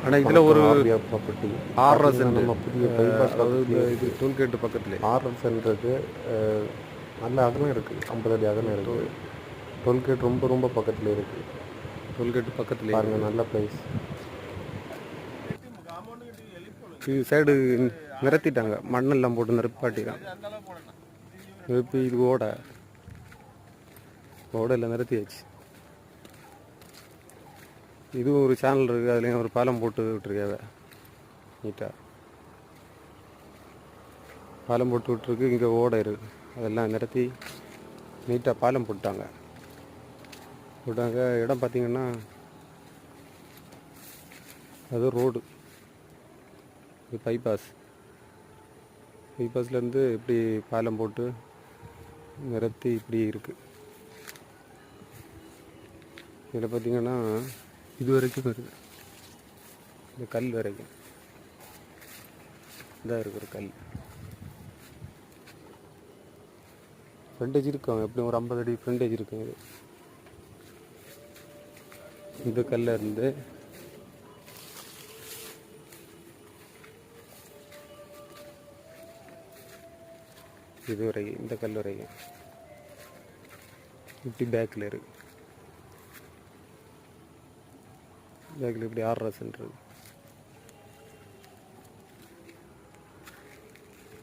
ஆனால் இதில் ஒரு ஆர்டிஆர் ப்ராப்பர்ட்டி 6 சென்ட், நம்ம புதிய பைபாஸ் அதாவது இந்த பக்கத்துலேயே இது இருக்குது. டோல்கேட்டு பக்கத்துலேயே 6 சென்ட்ருக்கு நல்ல அகலம் இருக்குது, 50 அடி அகலம் இருக்குது. டோல்கேட் ரொம்ப பக்கத்தில் இருக்குது. டோல்கேட்டு பக்கத்துலேயே பாருங்கள், நல்ல பிளேஸ். இது சைடு நிறுத்திட்டாங்க, மண்ணெல்லாம் போட்டு நிரப்பாட்டிட்டாங்க. நிரப்பி இது ஓடையில் நிறுத்தியாச்சு. இதுவும் ஒரு சேனல் இருக்குது, அதுலேயும் ஒரு பாலம் போட்டு விட்டுருக்காங்க. நீட்டாக பாலம் போட்டு விட்டுருக்கு. இங்கே ஓடை இருக்குது, அதெல்லாம் நிறுத்தி நீட்டாக பாலம் போட்டாங்க. இடம் பார்த்திங்கன்னா அது ரோடு, இது பைபாஸ்லேருந்து இப்படி பாலம் போட்டு நிறுத்தி இப்படி இருக்குது. இதில் பார்த்திங்கன்னா இது வரைக்கும் இருக்குது, இந்த கல் வரைக்கும் இதாக இருக்கிற கல் ஃப்ரண்டேஜ் இருக்கும். எப்படியும் ஒரு 50 அடி ஃப்ரண்டேஜ் இருக்கும். இந்த கல்ல இருந்து இது வரைக்கும், இந்த கல் வரைக்கும் இப்படி பேக்கில் இருக்குது. பேக்கில் இப்படி 6 சென்ட் இருக்குது.